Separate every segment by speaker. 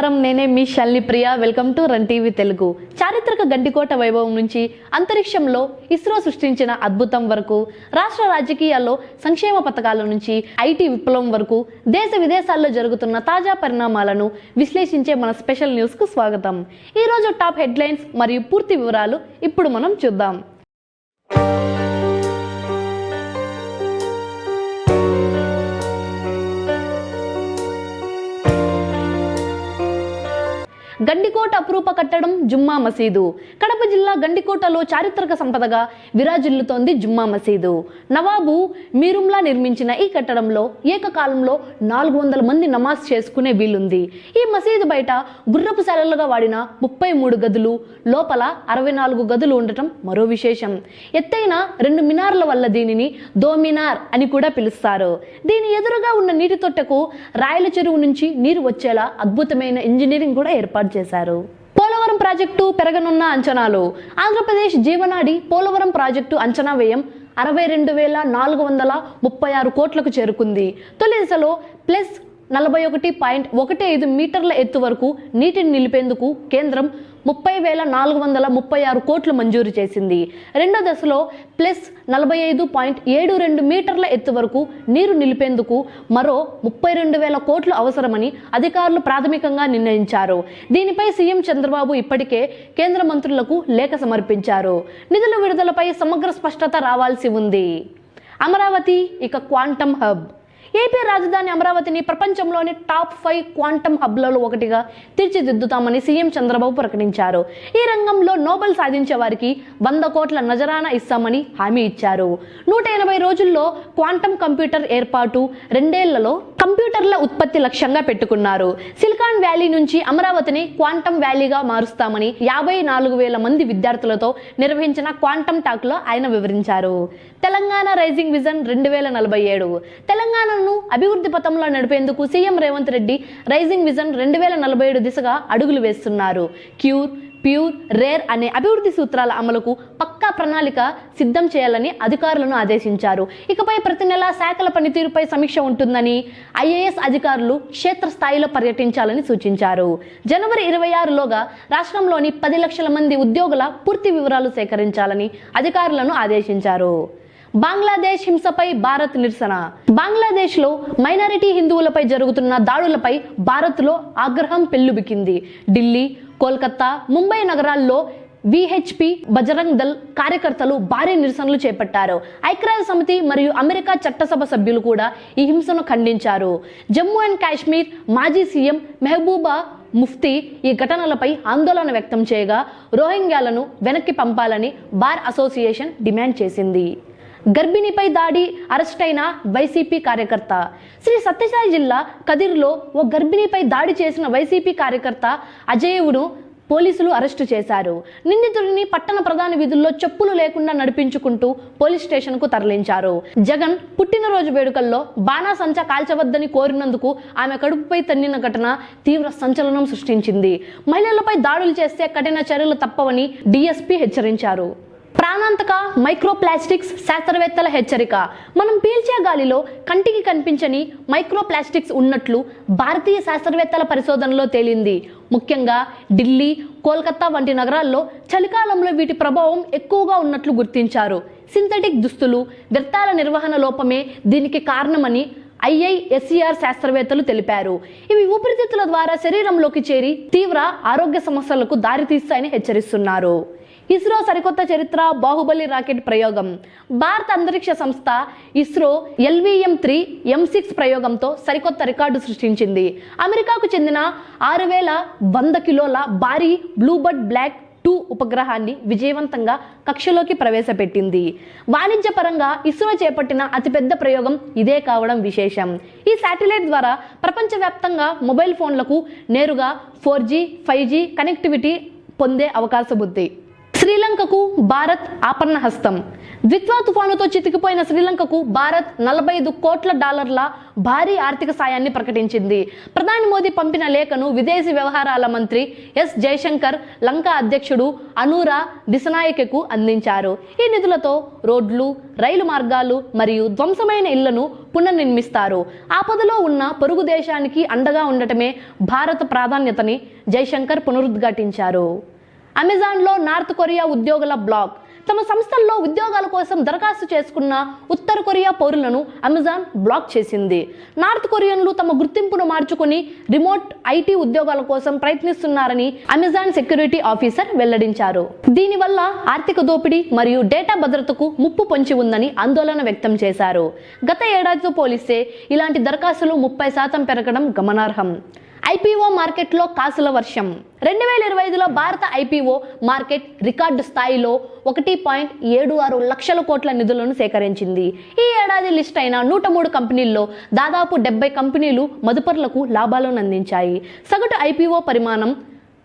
Speaker 1: నమస్కారం, నేనే మీ Shalini Priya. Welcome to Run TV Telugu. చారిత్రక గండికోట వైభవం నుంచి అంతరిక్షంలో ఇస్రో సృష్టించిన అద్భుతం వరకు, రాష్ట్ర రాజకీయాల్లో సంక్షేమ పథకాల నుంచి ఐటీ విప్లవం వరకు దేశ విదేశాల్లో జరుగుతున్న తాజా పరిణామాలను విశ్లేషించే మన స్పెషల్ న్యూస్ కు స్వాగతం. ఈ రోజు టాప్ హెడ్లైన్స్ మరియు పూర్తి వివరాలు ఇప్పుడు మనం చూద్దాం. గండికోట అపురూప కట్టడం జుమ్మా మసీదు. కడప జిల్లా గండికోటలో చారిత్రక సంపదగా విరాజిల్లుతోంది జుమ్మా మసీదు. నవాబు మీరుంలా నిర్మించిన ఈ కట్టడంలో ఏకకాలంలో 400 మంది నమాజ్ చేసుకునే వీలుంది. ఈ మసీదు బయట గుర్రపు శాలలుగా వాడిన 33 గదులు, లోపల 64 గదులు ఉండటం మరో విశేషం. ఎత్తైన 2 మినార్ల వల్ల దీనిని దోమినార్ అని కూడా పిలుస్తారు. దీని ఎదురుగా ఉన్న నీటి తొట్టెకు రాయల చెరువు నుంచి నీరు వచ్చేలా అద్భుతమైన ఇంజనీరింగ్ కూడా ఏర్పాటు చేశారు. పోలవరం ప్రాజెక్టు పెరగనున్న అంచనాలు. ఆంధ్రప్రదేశ్ జీవనాడి పోలవరం ప్రాజెక్టు అంచనా వ్యయం 62,436 కోట్లకు చేరుకుంది. తొలి దశలో ప్లస్ 41.15 మీటర్ల ఎత్తు వరకు నీటిని నిలిపేందుకు కేంద్రం 30,436 కోట్లు మంజూరు చేసింది. రెండో దశలో ప్లస్ 45.72 మీటర్ల ఎత్తు వరకు నీరు నిలిపేందుకు మరో 32,000 కోట్లు అవసరమని అధికారులు ప్రాథమికంగా నిర్ణయించారు. దీనిపై సీఎం చంద్రబాబు ఇప్పటికే కేంద్ర మంత్రులకు లేఖ సమర్పించారు. నిధుల విడుదలపై సమగ్ర స్పష్టత రావాల్సి ఉంది. అమరావతి ఇక క్వాంటమ్ హబ్. ఏపీ రాజధాని అమరావతిని ప్రపంచంలోని టాప్ 5 క్వాంటమ్ హబ్లలో ఒకటిగా తీర్చిదిద్దుతామని సీఎం చంద్రబాబు ప్రకటించారు. ఈ రంగంలో నోబెల్ సాధించే వారికి 100 కోట్ల నజరానా ఇస్తామని హామీ ఇచ్చారు. 180 రోజుల్లో క్వాంటమ్ కంప్యూటర్ ఏర్పాటు, 2 ఏళ్లలో కంప్యూటర్ల ఉత్పత్తి లక్ష్యంగా పెట్టుకున్నారు. సిలికాన్ వ్యాలీ నుంచి అమరావతిని క్వాంటమ్ వ్యాలీగా మారుస్తామని 54,000 మంది విద్యార్థులతో నిర్వహించిన క్వాంటమ్ టాక్ లో ఆయన వివరించారు. Telangana rising vision 2047. తెలంగాణను అభివృద్ధి పథంలో నడిపేందుకు CM Revanth Reddy rising vision 2047 దిశగా అడుగులు వేస్తున్నారు. క్యూర్, ప్యూర్, రేర్ అనే అభివృద్ధి సూత్రాల అమలుకు పక్కా ప్రణాళిక సిద్ధం చేయాలని అధికారులను ఆదేశించారు. ఇకపై ప్రతి నెల శాఖల పనితీరుపై సమీక్ష ఉంటుందని, ఐఏఎస్ అధికారులు క్షేత్రస్థాయిలో పర్యటించాలని సూచించారు. జనవరి 26లోగా రాష్ట్రంలోని 10 లక్షల మంది ఉద్యోగుల పూర్తి వివరాలు సేకరించాలని అధికారులను ఆదేశించారు. బంగ్లాదేశ్ హింసపై భారత్ నిరసన. బంగ్లాదేశ్ లో మైనారిటీ హిందువులపై జరుగుతున్న దాడులపై భారత్ లో ఆగ్రహం పెల్లుబికింది. ఢిల్లీ, కోల్కతా, ముంబై నగరాల్లో విహెచ్పి, బజరంగ్ దళ్ కార్యకర్తలు భారీ నిరసనలు చేపట్టారు. ఐక్యరాజ్య సమితి మరియు అమెరికా చట్టసభ సభ్యులు కూడా ఈ హింసను ఖండించారు. జమ్మూ అండ్ కాశ్మీర్ మాజీ సీఎం మెహబూబా ముఫ్తీ ఈ ఘటనలపై ఆందోళన వ్యక్తం చేయగా రోహింగ్యాలను వెనక్కి పంపాలని బార్ అసోసియేషన్ డిమాండ్ చేసింది. గర్భిణిపై దాడి, అరెస్టైన వైసీపీ కార్యకర్త. శ్రీ సత్యసాయి జిల్లా కదిర్లో ఓ గర్భిణిపై దాడి చేసిన వైసీపీ కార్యకర్త అజయ్ను పోలీసులు అరెస్టు చేశారు. నిందితుడిని పట్టణ ప్రధాన వీధుల్లో చెప్పులు లేకుండా నడిపించుకుంటూ పోలీస్ స్టేషన్ కు తరలించారు. జగన్ పుట్టినరోజు వేడుకల్లో బాణాసంచా కాల్చవద్దని కోరినందుకు ఆమె కడుపుపై తన్నిన ఘటన తీవ్ర సంచలనం సృష్టించింది. మహిళలపై దాడులు చేస్తే కఠిన చర్యలు తప్పవని డీఎస్పీ హెచ్చరించారు. ప్రాణాంతక మైక్రోప్లాస్టిక్స్ శాస్త్రవేత్తల హెచ్చరిక. మనం పీల్చే గాలిలో కంటికి కనిపించని మైక్రోప్లాస్టిక్స్ ఉన్నట్లు భారతీయ శాస్త్రవేత్తల పరిశోధనలో తేలింది. ముఖ్యంగా ఢిల్లీ, కోల్కతా వంటి నగరాల్లో చలికాలంలో వీటి ప్రభావం ఎక్కువగా ఉన్నట్లు గుర్తించారు. సింథటిక్ దుస్తులు, వ్యర్థాల నిర్వహణ లోపమే దీనికి కారణమని IISER శాస్త్రవేత్తలు తెలిపారు. ఇవి ఊపిరితిత్తుల ద్వారా శరీరంలోకి చేరి తీవ్ర ఆరోగ్య సమస్యలకు దారితీస్తాయని హెచ్చరిస్తున్నారు. ఇస్రో సరికొత్త చరిత్ర, బాహుబలి రాకెట్ ప్రయోగం. భారత అంతరిక్ష సంస్థ ఇస్రో LVM-3 M6 ప్రయోగంతో సరికొత్త రికార్డు సృష్టించింది. అమెరికాకు చెందిన 6,100 కిలోల భారీ బ్లూబర్డ్ బ్లాక్ 2 ఉపగ్రహాన్ని విజయవంతంగా కక్షలోకి ప్రవేశపెట్టింది. వాణిజ్యపరంగా ఇస్రో చేపట్టిన అతిపెద్ద ప్రయోగం ఇదే కావడం విశేషం. ఈ శాటిలైట్ ద్వారా ప్రపంచవ్యాప్తంగా మొబైల్ ఫోన్లకు నేరుగా 4G, 5G కనెక్టివిటీ పొందే అవకాశం ఉంది. శ్రీలంకకు భారత్ ఆపన్న హస్తం. ద్విత్వా తుఫానుతో చితికిపోయిన శ్రీలంకకు భారత్ $45 కోట్ల భారీ ఆర్థిక సాయాన్ని ప్రకటించింది. ప్రధాని మోదీ పంపిన లేఖను విదేశీ వ్యవహారాల మంత్రి ఎస్ జయశంకర్ లంకా అధ్యక్షుడు అనూరా దిశనాయకెకు అందించారు. ఈ నిధులతో రోడ్లు, రైలు మార్గాలు మరియు ధ్వంసమైన ఇళ్లను పునర్నిర్మిస్తారు. ఆపదలో ఉన్న పొరుగు దేశానికి అండగా ఉండటమే భారత ప్రాధాన్యతని జయశంకర్ పునరుద్ఘాటించారు. అమెజాన్లో నార్త్ కొరియా ఉద్యోగుల బ్లాక్. తమ సంస్థల్లో ఉద్యోగాల కోసం దరఖాస్తు చేసుకున్న ఉత్తర కొరియా పౌరులను అమెజాన్ బ్లాక్ చేసింది. నార్త్ కొరియన్లు తమ గుర్తింపును మార్చుకుని రిమోట్ ఐటీ ఉద్యోగాల కోసం ప్రయత్నిస్తున్నారని అమెజాన్ సెక్యూరిటీ ఆఫీసర్ వెల్లడించారు. దీనివల్ల ఆర్థిక దోపిడీ మరియు డేటా భద్రతకు ముప్పు పొంచి ఉందని ఆందోళన వ్యక్తం చేశారు. గత ఏడాదితో పోలిస్తే ఇలాంటి దరఖాస్తులు 30% పెరగడం గమనార్హం. ఐపీఓ మార్కెట్లో కాసుల వర్షం. 2025లో భారత ఐపీఓ మార్కెట్ రికార్డు స్థాయిలో 1.76 లక్షల కోట్ల నిధులను సేకరించింది. ఈ ఏడాది లిస్ట్ అయిన 103 కంపెనీల్లో దాదాపు 70 కంపెనీలు మదుపర్లకు లాభాలను అందించాయి. సగటు ఐపీఓ పరిమాణం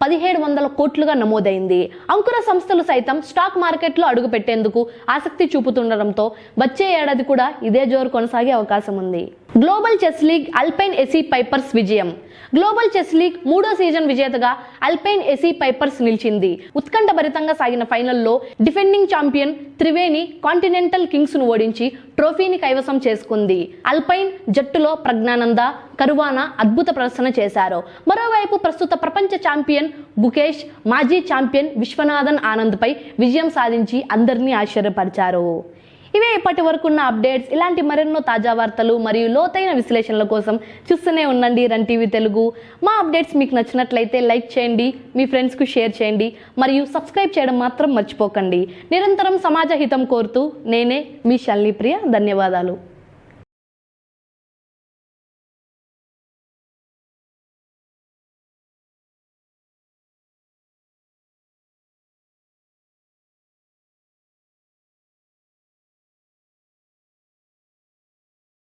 Speaker 1: 1700 కోట్లుగా నమోదైంది. అంకుర సంస్థలు సైతం స్టాక్ మార్కెట్లో అడుగుపెట్టేందుకు ఆసక్తి చూపుతుండటంతో వచ్చే ఏడాది కూడా ఇదే జోరు కొనసాగే అవకాశం ఉంది. Global chess league alpine AC pipers విజయం. గ్లోబల్ చెస్ లీగ్ 3వ సీజన్ విజేతగా అల్పైన్ ఎసీ పైపర్స్ నిలిచింది. ఉత్కంఠభరితంగా సాగిన ఫైనల్లో defending champion Triveni continental Kings ను ఓడించి ట్రోఫీని కైవసం చేసుకుంది. అల్పైన్ జట్టులో ప్రజ్ఞానంద, కరువానా అద్భుత ప్రదర్శన చేశారు. మరోవైపు ప్రస్తుత ప్రపంచ ఛాంపియన్ గుకేష్ మాజీ ఛాంపియన్ విశ్వనాథన్ ఆనంద్పై విజయం సాధించి అందరినీ ఆశ్చర్యపరిచారు. ఇవే ఇప్పటి వరకు ఉన్న అప్డేట్స్. ఇలాంటి మరెన్నో తాజా వార్తలు మరియు లోతైన విశ్లేషణల కోసం చూస్తూనే ఉండండి రన్ టీవీ తెలుగు. మా అప్డేట్స్ మీకు నచ్చినట్లయితే లైక్ చేయండి, మీ ఫ్రెండ్స్కు షేర్ చేయండి మరియు సబ్స్క్రైబ్ చేయడం మాత్రం మర్చిపోకండి. నిరంతరం సమాజ హితం కోరుతూ నేనే మీ శాలిని ప్రియ. ధన్యవాదాలు.